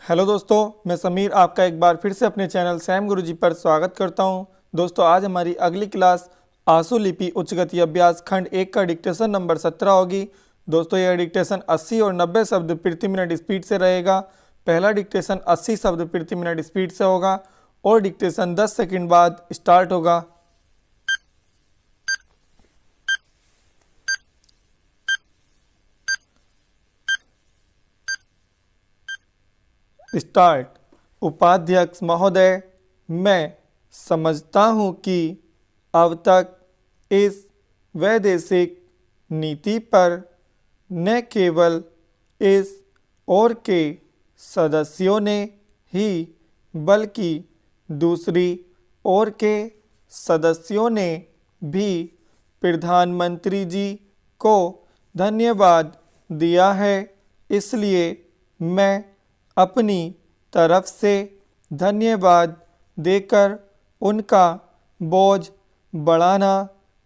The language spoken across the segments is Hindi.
हेलो दोस्तों, मैं समीर आपका एक बार फिर से अपने चैनल सैम गुरुजी पर स्वागत करता हूं। दोस्तों, आज हमारी अगली क्लास आंसू लिपि उच्च गति अभ्यास खंड 1 का डिक्टेशन नंबर 17 होगी। दोस्तों, यह डिक्टेशन 80 और 90 शब्द प्रति मिनट स्पीड से रहेगा। पहला डिक्टेशन 80 शब्द प्रति मिनट स्पीड से होगा और डिक्टेशन 10 सेकंड बाद स्टार्ट होगा। स्टार्ट। उपाध्यक्ष महोदय, मैं समझता हूं कि अब तक इस वैदेशिक नीति पर न केवल इस ओर के सदस्यों ने ही बल्कि दूसरी ओर के सदस्यों ने भी प्रधानमंत्री जी को धन्यवाद दिया है। इसलिए मैं अपनी तरफ से धन्यवाद देकर उनका बोझ बढ़ाना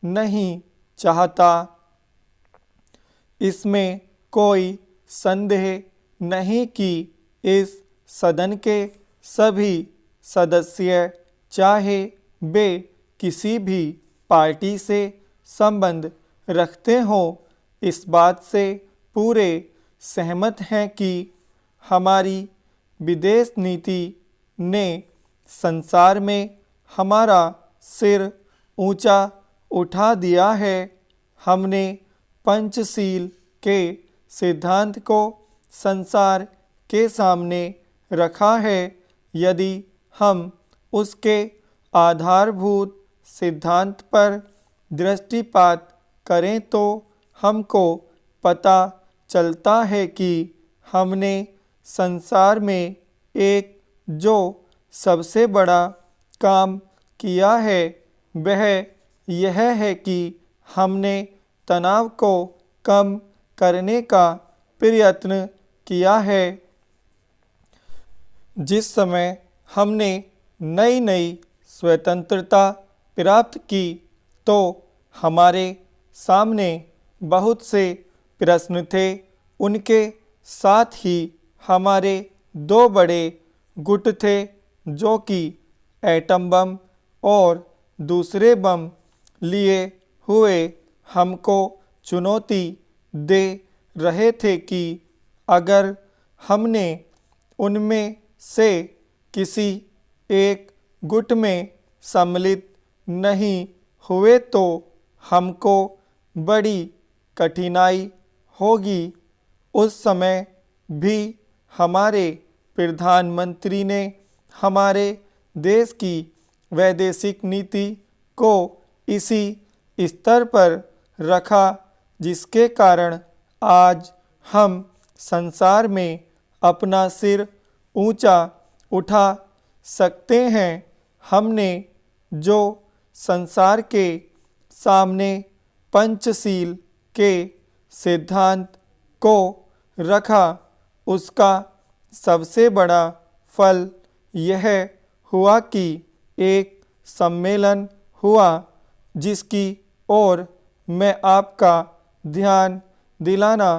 नहीं चाहता। इसमें कोई संदेह नहीं कि इस सदन के सभी सदस्य, चाहे वे किसी भी पार्टी से संबंध रखते हों, इस बात से पूरे सहमत हैं कि हमारी विदेश नीति ने संसार में हमारा सिर ऊंचा उठा दिया है। हमने पंचशील के सिद्धांत को संसार के सामने रखा है। यदि हम उसके आधारभूत सिद्धांत पर दृष्टिपात करें तो हमको पता चलता है कि हमने संसार में एक जो सबसे बड़ा काम किया है वह यह है कि हमने तनाव को कम करने का प्रयत्न किया है। जिस समय हमने नई नई स्वतंत्रता प्राप्त की तो हमारे सामने बहुत से प्रश्न थे। उनके साथ ही हमारे दो बड़े गुट थे जो कि एटम बम और दूसरे बम लिए हुए हमको चुनौती दे रहे थे कि अगर हमने उनमें से किसी एक गुट में सम्मिलित नहीं हुए तो हमको बड़ी कठिनाई होगी। उस समय भी हमारे प्रधानमंत्री ने हमारे देश की वैदेशिक नीति को इसी स्तर पर रखा जिसके कारण आज हम संसार में अपना सिर ऊंचा उठा सकते हैं। हमने जो संसार के सामने पंचशील के सिद्धांत को रखा उसका सबसे बड़ा फल यह हुआ कि एक सम्मेलन हुआ जिसकी ओर मैं आपका ध्यान दिलाना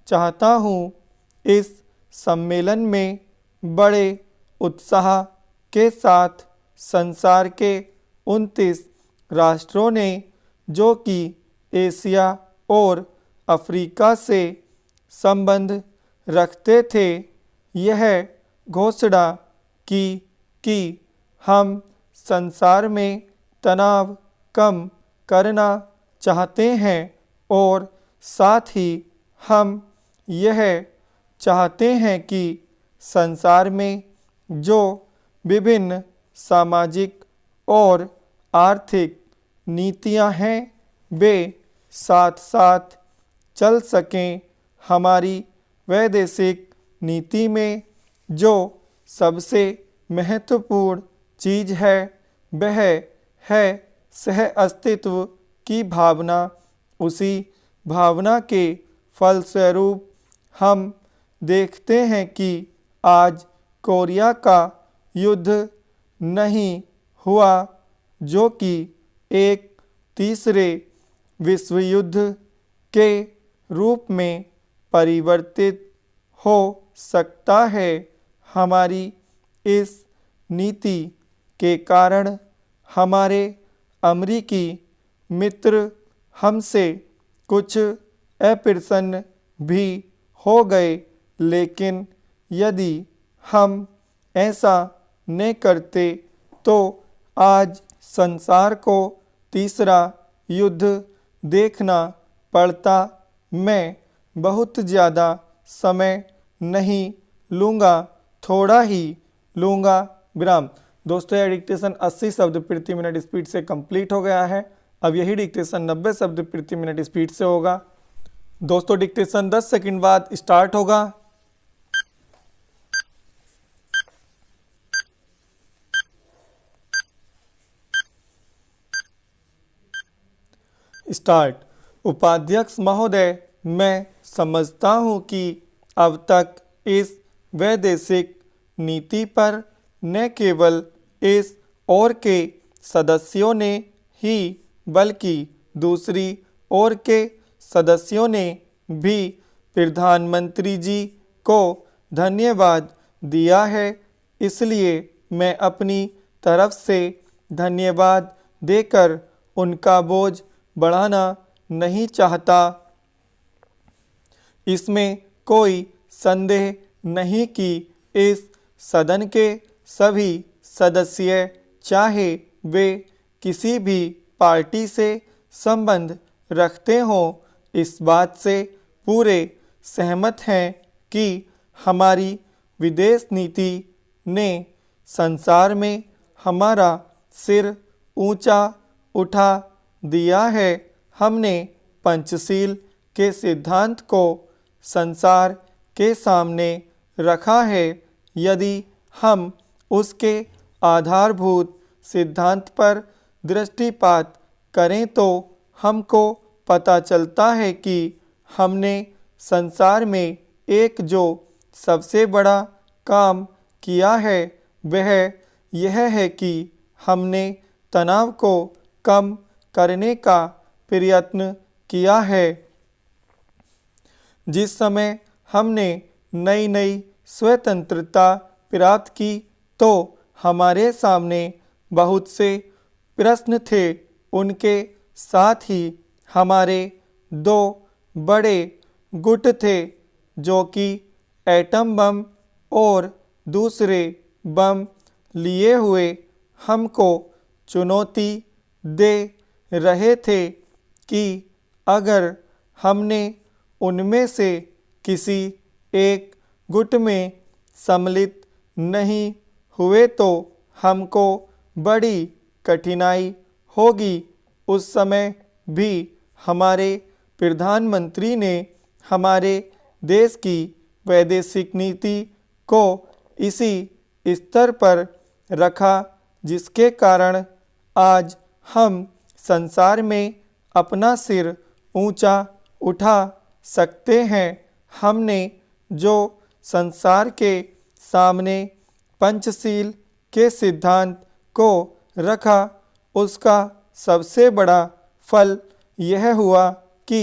चाहता हूँ। इस सम्मेलन में बड़े उत्साह के साथ संसार के 29 राष्ट्रों ने, जो कि एशिया और अफ्रीका से संबंध रखते थे, यह घोषणा की कि हम संसार में तनाव कम करना चाहते हैं और साथ ही हम यह चाहते हैं कि संसार में जो विभिन्न सामाजिक और आर्थिक नीतियां हैं वे साथ साथ चल सकें। हमारी वैदेशिक नीति में जो सबसे महत्वपूर्ण चीज़ है वह है सह अस्तित्व की भावना। उसी भावना के फलस्वरूप हम देखते हैं कि आज कोरिया का युद्ध नहीं हुआ जो कि एक तीसरे विश्व युद्ध के रूप में परिवर्तित हो सकता है। हमारी इस नीति के कारण हमारे अमेरिकी मित्र हमसे कुछ अप्रसन्न भी हो गए, लेकिन यदि हम ऐसा न करते तो आज संसार को तीसरा युद्ध देखना पड़ता। मैं बहुत ज़्यादा समय नहीं लूँगा, थोड़ा ही लूँगा विराम। दोस्तों यह डिक्टेशन 80 शब्द प्रति मिनट स्पीड से कंप्लीट हो गया है। अब यही डिक्टेशन 90 शब्द प्रति मिनट स्पीड से होगा। दोस्तों डिक्टेशन 10 सेकंड बाद स्टार्ट होगा। स्टार्ट। उपाध्यक्ष महोदय, मैं समझता हूं कि अब तक इस वैदेशिक नीति पर न केवल इस ओर के सदस्यों ने ही बल्कि दूसरी ओर के सदस्यों ने भी प्रधानमंत्री जी को धन्यवाद दिया है, इसलिए मैं अपनी तरफ से धन्यवाद देकर उनका बोझ बढ़ाना नहीं चाहता। इसमें कोई संदेह नहीं कि इस सदन के सभी सदस्य, चाहे वे किसी भी पार्टी से संबंध रखते हों, इस बात से पूरे सहमत हैं कि हमारी विदेश नीति ने संसार में हमारा सिर ऊंचा उठा दिया है। हमने पंचशील के सिद्धांत को संसार के सामने रखा है। यदि हम उसके आधारभूत सिद्धांत पर दृष्टिपात करें तो हमको पता चलता है कि हमने संसार में एक जो सबसे बड़ा काम किया है वह यह है कि हमने तनाव को कम करने का प्रयत्न किया है। जिस समय हमने नई नई स्वतंत्रता प्राप्त की तो हमारे सामने बहुत से प्रश्न थे। उनके साथ ही हमारे दो बड़े गुट थे जो कि एटम बम और दूसरे बम लिए हुए हमको चुनौती दे रहे थे कि अगर हमने उनमें से किसी एक गुट में सम्मिलित नहीं हुए तो हमको बड़ी कठिनाई होगी। उस समय भी हमारे प्रधानमंत्री ने हमारे देश की वैदेशिक नीति को इसी स्तर पर रखा जिसके कारण आज हम संसार में अपना सिर ऊंचा उठा सकते हैं। हमने जो संसार के सामने पंचशील के सिद्धांत को रखा उसका सबसे बड़ा फल यह हुआ कि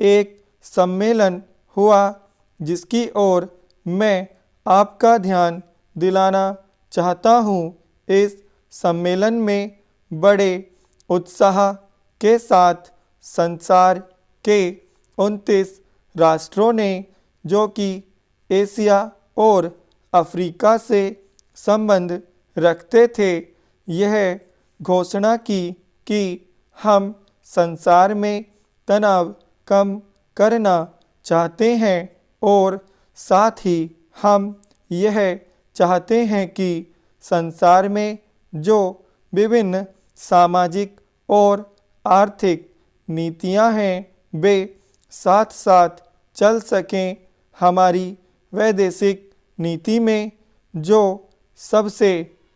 एक सम्मेलन हुआ जिसकी ओर मैं आपका ध्यान दिलाना चाहता हूँ। इस सम्मेलन में बड़े उत्साह के साथ संसार के 29 राष्ट्रों ने जो कि एशिया और अफ्रीका से संबंध रखते थे यह घोषणा की कि हम संसार में तनाव कम करना चाहते हैं और साथ ही हम यह चाहते हैं कि संसार में जो विभिन्न सामाजिक और आर्थिक नीतियां हैं वे साथ साथ चल सकें। हमारी वैदेशिक नीति में जो सबसे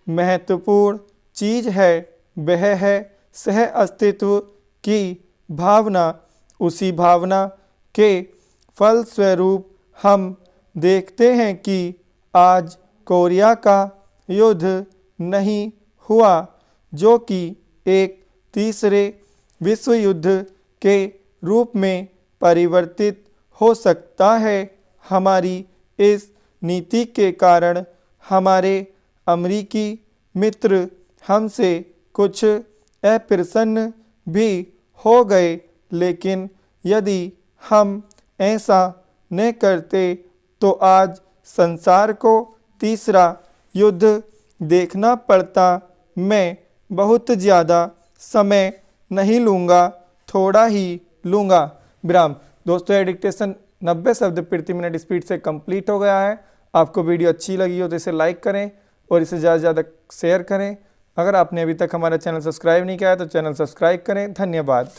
महत्वपूर्ण चीज़ है वह है सह अस्तित्व की भावना। उसी भावना के फलस्वरूप हम देखते हैं कि आज कोरिया का युद्ध नहीं हुआ जो कि एक तीसरे विश्व युद्ध के रूप में परिवर्तित हो सकता है। हमारी इस नीति के कारण हमारे अमेरिकी मित्र हमसे कुछ अप्रसन्न भी हो गए, लेकिन यदि हम ऐसा न करते तो आज संसार को तीसरा युद्ध देखना पड़ता। मैं बहुत ज़्यादा समय नहीं लूँगा, थोड़ा ही लूँगा। विराम। दोस्तों ये डिक्टेशन 90 शब्द प्रति मिनट स्पीड से कंप्लीट हो गया है। आपको वीडियो अच्छी लगी हो तो इसे लाइक करें और इसे ज़्यादा से ज़्यादा शेयर करें। अगर आपने अभी तक हमारा चैनल सब्सक्राइब नहीं किया है तो चैनल सब्सक्राइब करें। धन्यवाद।